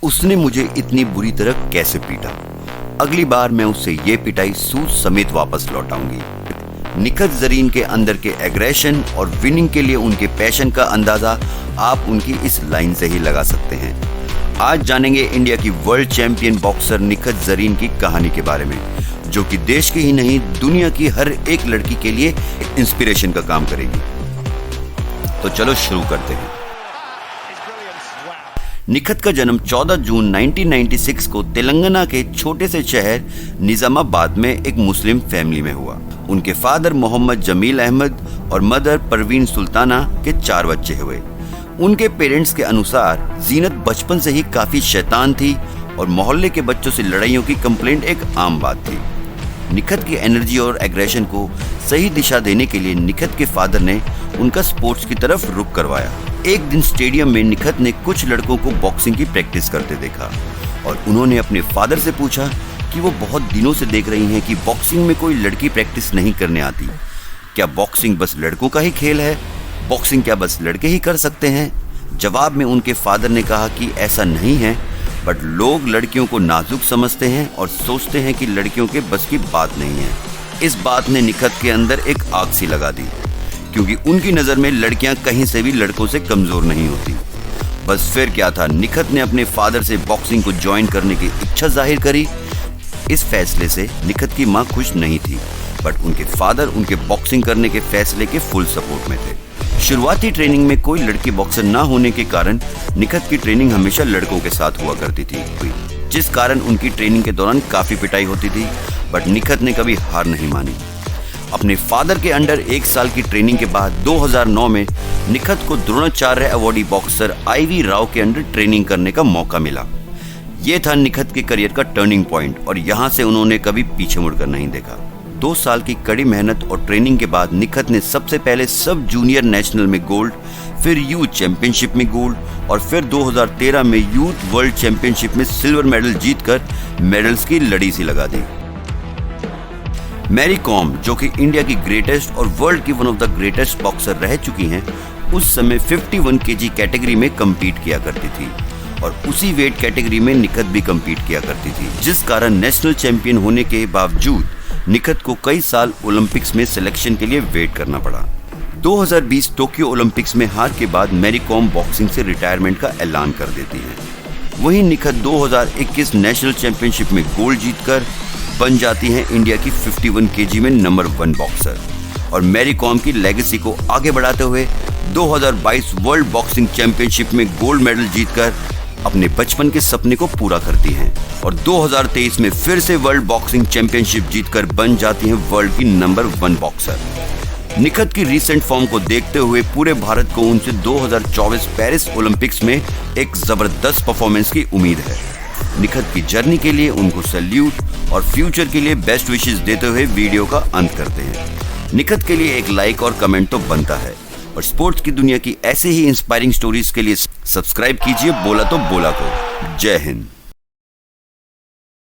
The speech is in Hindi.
उसने मुझे इतनी बुरी तरह कैसे पीटा। अगली बार मैं उससे ये पिटाई सूद समेत वापस लौटाऊंगी। निखत जरीन के अंदर के एग्रेशन और विनिंग के लिए उनके पैशन का अंदाजा आप उनकी इस लाइन से ही लगा सकते हैं। आज जानेंगे इंडिया की world champion boxer Nikhat Zareen की कहानी के बारे में, जो कि देश की ही नहीं दुनिया की हर एक लड़की के लिए इंस्पिरेशन का काम करेगी। तो चलो शुरू करते हैं। निखत का जन्म 14 जून 1996 को तेलंगाना के छोटे से शहर निजामाबाद में एक मुस्लिम फैमिली में हुआ। उनके फादर मोहम्मद जमील अहमद और मदर परवीन सुल्ताना के 4 बच्चे हुए। उनके पेरेंट्स के अनुसार जीनत बचपन से ही काफी शैतान थी और मोहल्ले के बच्चों से लड़ाइयों की कंप्लेंट एक आम बात थी। निखत की एनर्जी और एग्रेशन को सही दिशा देने के लिए निखत के फादर ने उनका स्पोर्ट्स की तरफ रुख करवाया। एक दिन स्टेडियम में निखत ने कुछ लड़कों को बॉक्सिंग की प्रैक्टिस करते देखा और उन्होंने अपने फादर से पूछा कि वो बहुत दिनों से देख रही हैं कि बॉक्सिंग में कोई लड़की प्रैक्टिस नहीं करने आती। क्या बॉक्सिंग बस लड़कों का ही खेल है? बॉक्सिंग क्या बस लड़के ही कर सकते हैं? जवाब में उनके फादर ने कहा कि ऐसा नहीं है, बट लोग लड़कियों को नाजुक समझते हैं और सोचते हैं कि लड़कियों के बस की बात नहीं है। इस बात ने निखत के अंदर एक आग सी लगा दी, क्योंकि उनकी नज़र में लड़कियां कहीं से भी लड़कों से कमज़ोर नहीं होती। बस फिर क्या था, निखत ने अपने फादर से बॉक्सिंग को ज्वाइन करने की इच्छा जाहिर करी। इस फैसले से निखत की मां खुश नहीं थी, बट उनके फादर उनके बॉक्सिंग करने के फैसले के फुल सपोर्ट में थे। शुरुआती ट्रेनिंग में कोई लड़की बॉक्सर ना होने के कारण निखत की ट्रेनिंग हमेशा लड़कों के साथ हुआ करती थी, जिस कारण उनकी ट्रेनिंग के दौरान काफ़ी पिटाई होती थी, बट निखत ने कभी हार नहीं मानी। अपने फादर के अंडर 1 साल की ट्रेनिंग के बाद 2009 में निखत को Dronacharya awardee boxer IV Rao के अंडर ट्रेनिंग करने का मौका मिला। ये था निखत के करियर का टर्निंग पॉइंट और यहाँ से उन्होंने कभी पीछे मुड़कर नहीं देखा। 2 साल की कड़ी मेहनत और ट्रेनिंग के बाद निखत ने सबसे पहले सब जूनियर नेशनल में गोल्ड, फिर यूथ चैंपियनशिप में गोल्ड और फिर 2013 में यूथ वर्ल्ड चैंपियनशिप में सिल्वर मेडल जीतकर मेडल्स की लड़ी सी लगा दी। मैरी कॉम, जो कि इंडिया की ग्रेटेस्ट और वर्ल्ड की one of the greatest boxer रह चुकी हैं, उस समय 51 kg कैटेगरी में कम्पीट किया करती थी और उसी वेट कैटेगरी में निखत भी कम्पीट किया करती थी, जिस कारण नेशनल चैंपियन होने के बावजूद निखत को कई साल ओलंपिक्स में सिलेक्शन के लिए वेट करना पड़ा। 2020 टोक्यो ओलंपिक्स में हार के बाद मैरी कॉम बॉक्सिंग से रिटायरमेंट का ऐलान कर देती है। वहीं निखत 2021 नेशनल चैंपियनशिप में गोल्ड जीतकर बन जाती हैं इंडिया की 51 kg में नंबर 1 बॉक्सर और मैरी कॉम की लेगेसी को आगे बढ़ाते हुए 2022 वर्ल्ड बॉक्सिंग चैंपियनशिप में गोल्ड मेडल जीतकर अपने बचपन के सपने को पूरा करती हैं और 2023 में फिर से वर्ल्ड बॉक्सिंग चैंपियनशिप जीतकर बन जाती हैं वर्ल्ड की नंबर 1 बॉक्सर। निखत की रीसेंट फॉर्म को देखते हुए पूरे भारत को उनसे 2024 पेरिस ओलंपिक्स में एक जबरदस्त परफॉर्मेंस की उम्मीद है। निखत की जर्नी के लिए उनको सैल्यूट और फ्यूचर के लिए बेस्ट विशेस देते हुए वीडियो का अंत करते हैं। निखत के लिए एक लाइक और कमेंट तो बनता है और स्पोर्ट्स की दुनिया की ऐसे ही इंस्पायरिंग स्टोरीज के लिए सब्सक्राइब कीजिए बोला तो बोला को। जय हिंद।